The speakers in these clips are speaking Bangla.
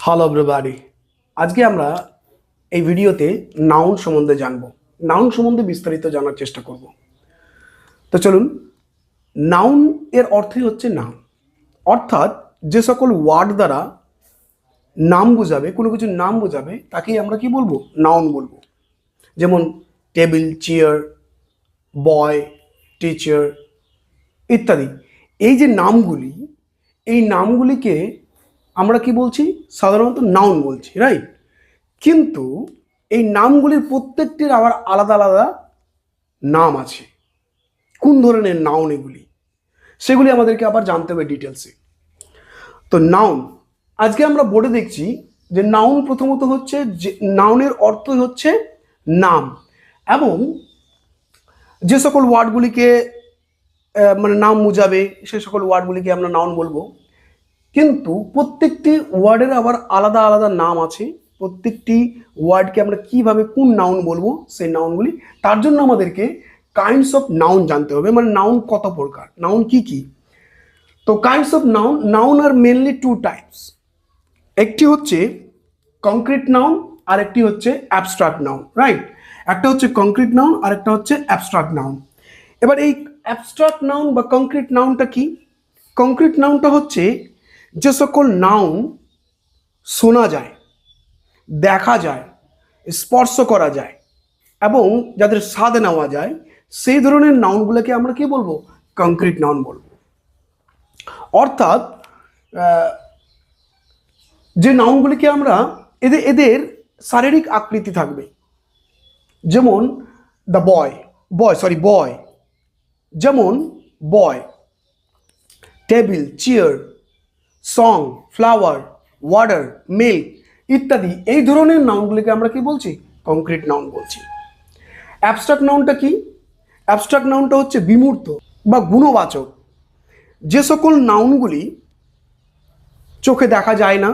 Hello everybody. আজকে আমরা এই ভিডিওতে নাউন সম্বন্ধে জানব। নাউন সম্বন্ধে বিস্তারিত জানার চেষ্টা করব। তো চলুন, নাউন এর অর্থই হচ্ছে নাম, অর্থাৎ যে সকল ওয়ার্ড দ্বারা নাম বোঝাবে, কোনো কিছুর নাম বোঝাবে তাকেই আমরা কি বলবো? নাউন বলবো। যেমন টেবিল, চেয়ার, বয়, টিচার ইত্যাদি। এই যে নামগুলি, এই নামগুলিকে আমরা কি বলছি? সাধারণত নাউন বলছি, রাইট? কিন্তু এই নামগুলির প্রত্যেকটির আবার আলাদা আলাদা নাম আছে। কোন ধরনের নাউন এগুলি, সেগুলি আমাদেরকে আবার জানতে হবে ডিটেলসে। তো নাউন, আজকে আমরা বোর্ডে দেখছি যে নাউন প্রথমত হচ্ছে, যে নাউনের অর্থ হচ্ছে নাম, এবং যে সকল ওয়ার্ডগুলিকে মানে নাম বোঝাবে সে সকল ওয়ার্ডগুলিকে আমরা নাউন বলবো। কিন্তু প্রত্যেকটি ওয়ার্ডের আবার আলাদা আলাদা নাম আছে। প্রত্যেকটি ওয়ার্ডকে আমরা কিভাবে কোন নাউন বলবো সেই নাউনগুলি, তার জন্য আমাদেরকে কাইন্ডস অফ নাউন জানতে হবে। মানে নাউন কত প্রকার, নাউন কি কি। তো কাইন্ডস অফ নাউন, নাউন আর মেনলি টু টাইপস। একটি হচ্ছে কংক্রিট নাউন আর একটি হচ্ছে অ্যাবস্ট্রাক্ট নাউন, রাইট? একটা হচ্ছে কংক্রিট নাউন আর একটা হচ্ছে অ্যাবস্ট্রাক্ট নাউন। এবার এই অ্যাবস্ট্রাক্ট নাউন বা কংক্রিট নাউনটা কি? কংক্রিট নাউনটা হচ্ছে যে সকল নাউন শোনা যায়, দেখা যায়, স্পর্শ করা যায় এবং যাদের স্বাদ নেওয়া যায়, সেই ধরনের নাউনগুলোকে আমরা কি বলবো? কংক্রিট নাউন বলবো। অর্থাৎ যে নাউনগুলিকে আমরা এদের শারীরিক আকৃতি থাকবে। যেমন দ্য বয়, যেমন boy, table, chair, song, flower, water, milk ইত্যাদি। এই ধরনের নাউনগুলিকে আমরা কি বলছি? কংক্রিট নাউন বলছি। অ্যাবস্ট্রাক্ট নাউনটা কি? অ্যাবস্ট্রাক্ট নাউনটা হচ্ছে বিমূর্ত বা গুণবাচক। যে সকল নাউনগুলি চোখে দেখা যায় না,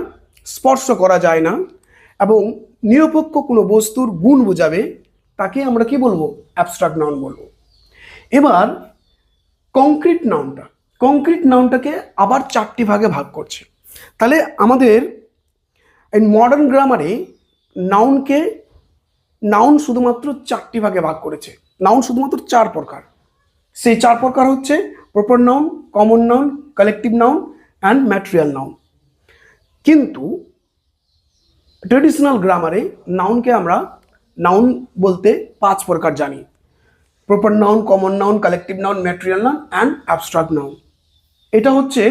স্পর্শ করা যায় না এবং নিরপেক্ষ কোনো বস্তুর গুণ বোঝাবে, তাকে আমরা কি বলবো? অ্যাবস্ট্রাক্ট নাউন বলবো। এবার কংক্রিট নাউনটাকে আবার চারটি ভাগে ভাগ করছে। তাহলে আমাদের এই মডার্ন গ্রামারে নাউন শুধুমাত্র চারটি ভাগে ভাগ করেছে। নাউন শুধুমাত্র চার প্রকার। সেই চার প্রকার হচ্ছে proper noun, common noun, collective noun and material noun. কিন্তু ট্রেডিশনাল গ্রামারে নাউনকে আমরা নাউন বলতে পাঁচ প্রকার জানি: proper noun, common noun, collective noun, material noun and abstract noun. এটা হচ্ছে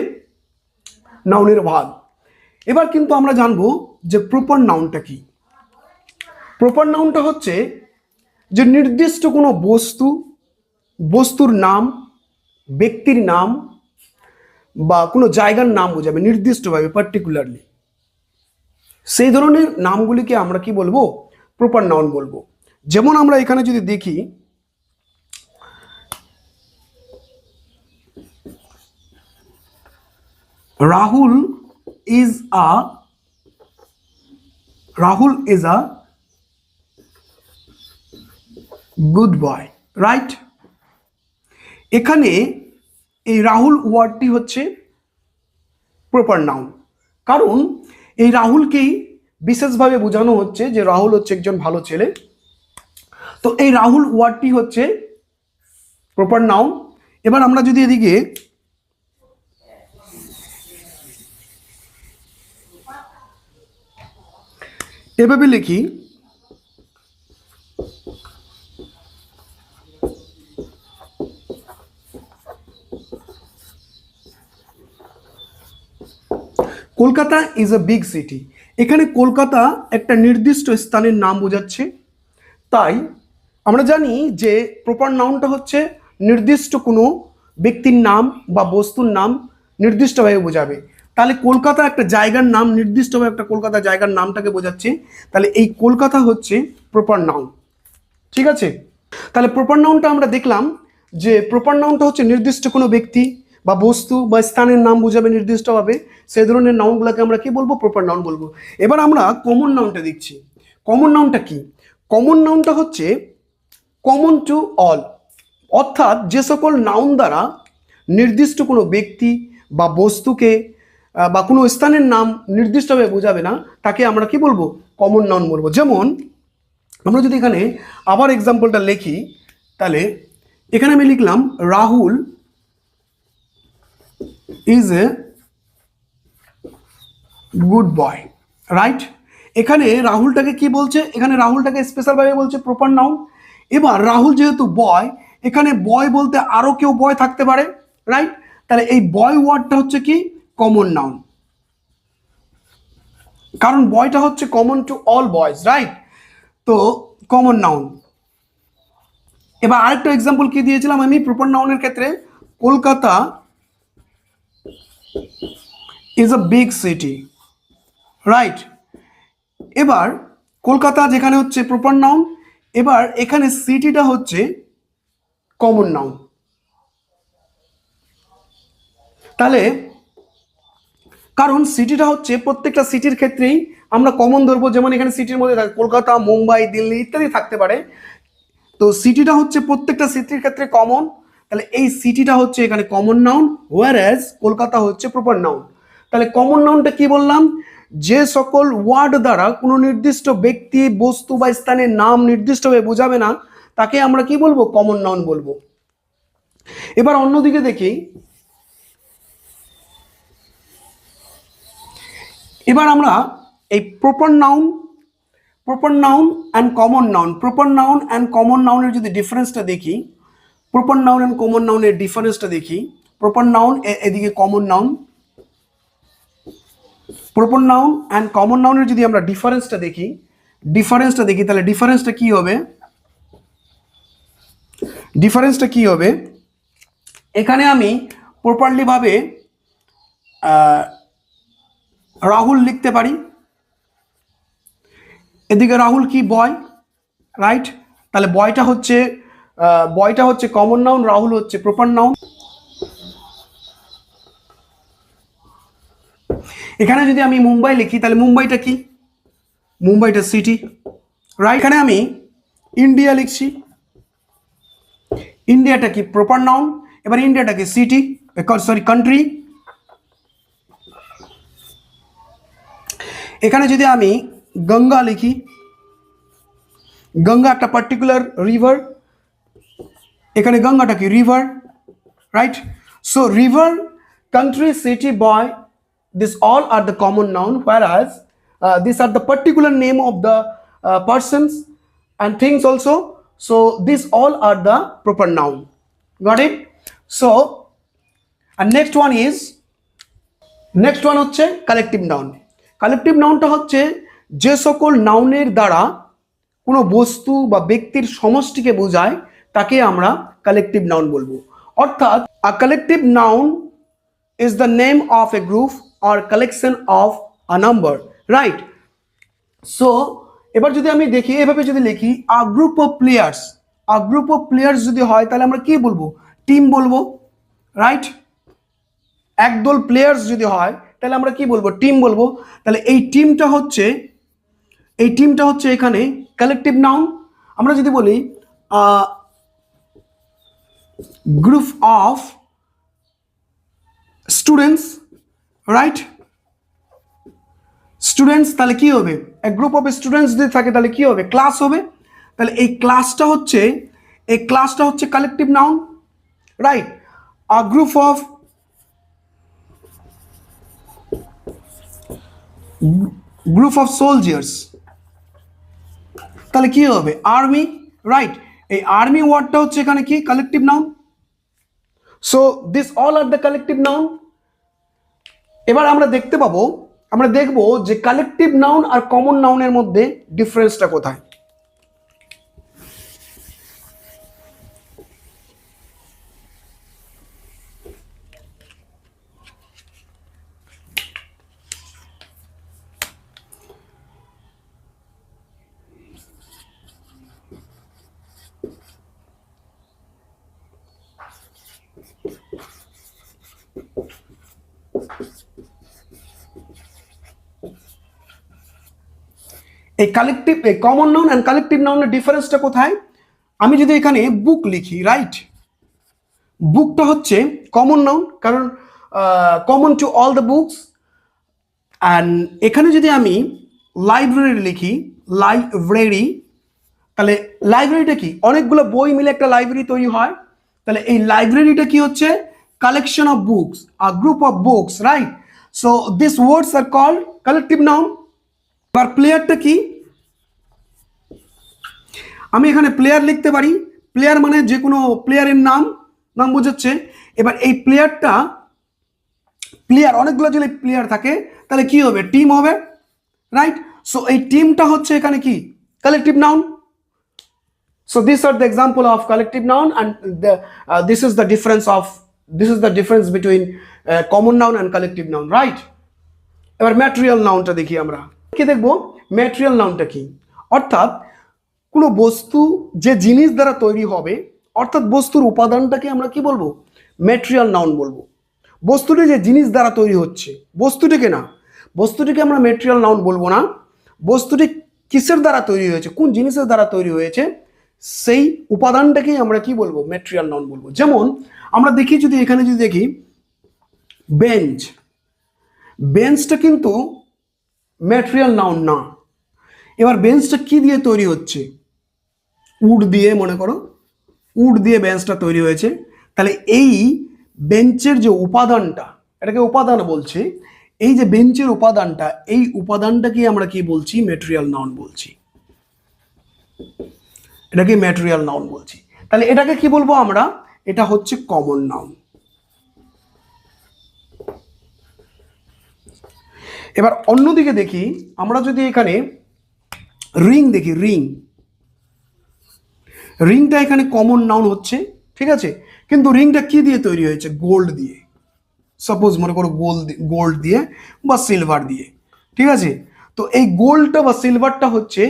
নাউনের ভাগ। এবার কিন্তু আমরা জানবো যে প্রপার নাউনটা কি। প্রপার নাউনটা হচ্ছে যে নির্দিষ্ট কোনো বস্তুর নাম, ব্যক্তির নাম বা কোনো জায়গার নাম বোঝাবে নির্দিষ্টভাবে, পার্টিকুলারলি। সেই ধরনের নামগুলিকে আমরা কি বলবো? প্রপার নাউন বলবো। যেমন আমরা এখানে যদি দেখি, Rahul is a good boy, right? এখানে এই রাহুল ওয়ার্ডটি হচ্ছে প্রপার নাউন, কারণ এই রাহুলকেই বিশেষভাবে বোঝানো হচ্ছে যে রাহুল হচ্ছে একজন ভালো ছেলে। তো এই রাহুল ওয়ার্ডটি হচ্ছে প্রপার নাউন। এবার আমরা যদি এদিকে এভাবে লিখি, Kolkata is a big city. এখানে কলকাতা একটা নির্দিষ্ট স্থানের নাম বোঝাচ্ছে। তাই আমরা জানি যে প্রপার নাউনটা হচ্ছে নির্দিষ্ট কোনো ব্যক্তির নাম বা বস্তুর নাম নির্দিষ্টভাবে বোঝাবে। তাহলে কলকাতা একটা জায়গার নাম, নির্দিষ্টভাবে একটা কলকাতা জায়গার নামটাকে বোঝাচ্ছে। তাহলে এই কলকাতা হচ্ছে প্রপার নাউন, ঠিক আছে? তাহলে প্রপার নাউনটা আমরা দেখলাম যে প্রপার নাউনটা হচ্ছে নির্দিষ্ট কোনো ব্যক্তি বা বস্তু বা স্থানের নাম বোঝাবে নির্দিষ্টভাবে। সেই ধরনের নাউনগুলোকে আমরা কি বলবো? প্রপার নাউন বলবো। এবার আমরা কমন নাউনটা দেখছি। কমন নাউনটা কি? কমন নাউনটা হচ্ছে কমন টু অল, অর্থাৎ যে সকল নাউন দ্বারা নির্দিষ্ট কোনো ব্যক্তি বা বস্তুকে বা কোনো স্থানের নাম নির্দিষ্টভাবে বোঝাবে না তাকে আমরা কি বলবো, কমন নাউন বলবো। যেমন আমরা যদি এখানে আবার এক্সাম্পলটা লিখি, তাহলে এখানে আমি লিখলাম Rahul is a good boy, right. এখানে রাহুলটাকে কি বলছে, এখানে রাহুলটাকে স্পেশালভাবে বলছে প্রপার নাউন। এবার রাহুল যেহেতু বয়, এখানে বয় বলতে আরও কেউ বয় থাকতে পারে, রাইট। তাহলে এই বয় ওয়ার্ডটা হচ্ছে কি, কমন নাউন, কারণ বয়টা হচ্ছে common to all boys, right. তো কমন নাউন। এবার আরেকটা এক্সাম্পল কি দিয়েছিলাম আমি প্রপার নাউনের ক্ষেত্রে, Kolkata is a big city, right. এবার কলকাতা যেখানে হচ্ছে প্রপার নাউন, এবার এখানে সিটিটা হচ্ছে কমন নাউন। তাহলে কারণ সিটিটা হচ্ছে প্রত্যেকটা সিটির ক্ষেত্রেই আমরা কমন ধরবো, যেমন এখানে সিটির মধ্যে কলকাতা, মুম্বাই, দিল্লি ইত্যাদি থাকতে পারে। তো সিটিটা হচ্ছে প্রত্যেকটা সিটির ক্ষেত্রে কমন, তাহলে এই সিটিটা হচ্ছে এখানে কমন নাউন, হোয়ারএজ কলকাতা হচ্ছে প্রপার নাউন। তাহলে কমন নাউনটা কি বললাম, যে সকল ওয়ার্ড দ্বারা কোনো নির্দিষ্ট ব্যক্তি, বস্তু বা স্থানের নাম নির্দিষ্টভাবে বোঝাবে না তাকে আমরা কি বলবো, কমন নাউন বলবো। এবার অন্যদিকে দেখি, এবার আমরা এই proper noun and common noun, proper noun and common নাউনের যদি ডিফারেন্সটা দেখি, প্রপার নাউন অ্যান্ড কমন নাউনের ডিফারেন্সটা দেখি। প্রপার নাউন এদিকে common noun, proper noun and common নাউনের যদি আমরা ডিফারেন্সটা দেখি, তাহলে ডিফারেন্সটা কি হবে, এখানে আমি প্রপারলি ভাবে রাহুল লিখতে পারি, এদিকে রাহুল কি বয়, রাইট। তাহলে বয়টা হচ্ছে কমন নাউন, রাহুল হচ্ছে প্রপার নাউন। এখানে যদি আমি মুম্বাই লিখি, তাহলে মুম্বাইটা কি, মুম্বাইটা সিটি, রাইট। এখানে আমি ইন্ডিয়া লিখছি, ইন্ডিয়াটা কি প্রপার নাউন, এবার ইন্ডিয়াটা কি সিটি, কান্ট্রি। এখানে যদি আমি গঙ্গা লিখি, গঙ্গা একটা পার্টিকুলার রিভার, এখানে গঙ্গাটা কি river, right. So river, country, city, boy, this all are the common noun, whereas these are the particular name of the persons and things also. So these all are the proper noun. Got it? So and next one হচ্ছে কালেকটিভ নাউন। কালেকটিভ নাউনটা হচ্ছে যে সকল নাউনের দ্বারা কোনো বস্তু বা ব্যক্তির সমষ্টিকে বোঝায় তাকে আমরা কালেকটিভ নাউন বলবো। অর্থাৎ a collective noun is the name of a group or collection of a number, right? So এবার যদি আমি দেখি, এভাবে যদি লিখি a group of players যদি হয় তাহলে আমরা কি বলবো, টিম বলবো, রাইট। একদল প্লেয়ার্স যদি হয় তাহলে আমরা কি বলবো, টিম বলবো। তাহলে এই টিমটা হচ্ছে এখানে কালেকটিভ নাউন। আমরা যদি বলি group of students, right, students, তাহলে কি হবে, এক গ্রুপ অফ স্টুডেন্টস যদি থাকে তাহলে কি হবে, ক্লাস হবে। তাহলে এই ক্লাসটা হচ্ছে collective noun, right. A group of soldiers, তাহলে কি হবে, আর্মি, রাইট। এই আর্মি ওয়ার্ডটা হচ্ছে এখানে কি collective noun. So this all are the collective noun. এবার আমরা দেখবো যে কালেকটিভ নাউন আর কমন নাউনের মধ্যে ডিফারেন্সটা কোথায়। এই কমন নাউন অ্যান্ড কালেকটিভ নাউনের ডিফারেন্সটা কোথায়, আমি যদি এখানে বুক লিখি, রাইট, বুকটা হচ্ছে কমন নাউন, কারণ common to all the books. And এখানে যদি আমি লাইব্রেরি লিখি, লাইব্রেরি, তাহলে লাইব্রেরিটা কি, অনেকগুলো বই মিলে একটা লাইব্রেরি তৈরি হয়। তাহলে এই লাইব্রেরিটা কি হচ্ছে, collection of books, a group of books, right? So this words are called collective noun. এবার প্লেয়ারটা কি, আমি এখানে প্লেয়ার লিখতে পারি, প্লেয়ার মানে যে কোনো প্লেয়ারের নাম বোঝাচ্ছে। এবার এই প্লেয়ারটা, প্লেয়ার অনেকগুলো যদি প্লেয়ার থাকে তাহলে কি হবে, টিম হবে, রাইট? সো এই টিমটা হচ্ছে এখানে কি, collective noun. So these are the example of collective noun, and this is the difference between common noun and collective noun, right? এবার ম্যাটেরিয়াল নাউনটা দেখি আমরা, কি দেখবো, ম্যাটেরিয়াল নাউনটা কি, অর্থাৎ কোনো বস্তু যে জিনিস দ্বারা তৈরি হবে, অর্থাৎ বস্তুর উপাদানটাকে আমরা কি বলবো, ম্যাটেরিয়াল নাউন বলবো। বস্তুটি যে জিনিস দ্বারা তৈরি হচ্ছে, বস্তুটিকে না, বস্তুটিকে আমরা ম্যাটেরিয়াল নাউন বলবো না। বস্তুটি কিসের দ্বারা তৈরি হয়েছে, কোন জিনিসের দ্বারা তৈরি হয়েছে, সেই উপাদানটাকেই আমরা কি বলবো, ম্যাটেরিয়াল নাউন বলবো। যেমন আমরা দেখি, যদি এখানে যদি দেখি বেঞ্চ, বেঞ্চটা কিন্তু ম্যাটেরিয়াল নাউন না। এবার বেঞ্চটা কি দিয়ে তৈরি হচ্ছে, উড দিয়ে, মনে করো উড দিয়ে বেঞ্চটা তৈরি হয়েছে। তাহলে এই বেঞ্চের যে উপাদানটা, এটাকে উপাদান বলছে, এই যে বেঞ্চের উপাদানটা, এই উপাদানটাকে আমরা কি বলছি, ম্যাটেরিয়াল নাউন বলছি, এটাকে ম্যাটেরিয়াল নাউন বলছি। তাহলে এটাকে কি বলবো আমরা, এটা হচ্ছে কমন নাউন। এবার অন্যদিকে দেখি, আমরা যদি এখানে রিং দেখি, রিংটা এখানে কমন নাউন হচ্ছে, ঠিক আছে, কিন্তু রিংটা কি দিয়ে তৈরি হয়েছে, গোল্ড দিয়ে, সাপোজ মনে করো গোল্ড দিয়ে বা সিলভার দিয়ে, ঠিক আছে। তো এই গোল্ডটা বা সিলভারটা হচ্ছে,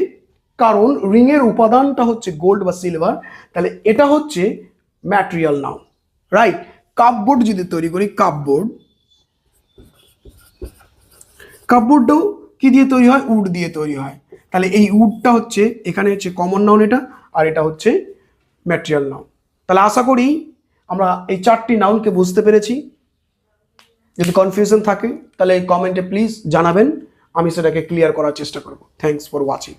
কারণ রিংয়ের উপাদানটা হচ্ছে গোল্ড বা সিলভার, তাহলে এটা হচ্ছে ম্যাটেরিয়াল নাউন, রাইট? কাপবোর্ড যদি তৈরি করি, কাপবোর্ডটাও কি দিয়ে তৈরি হয়, উড দিয়ে তৈরি হয়। তাহলে এই উডটা হচ্ছে এখানে হচ্ছে কমন নাউন এটা, আর এটা হচ্ছে ম্যাটেরিয়াল নাউন। তাহলে আশা করি আমরা এই চারটি নাউনকে বুঝতে পেরেছি। যদি কনফিউশন থাকে তাহলে কমেন্টে প্লিজ জানাবেন, আমি সেটাকে ক্লিয়ার করার চেষ্টা করব। Thanks for watching.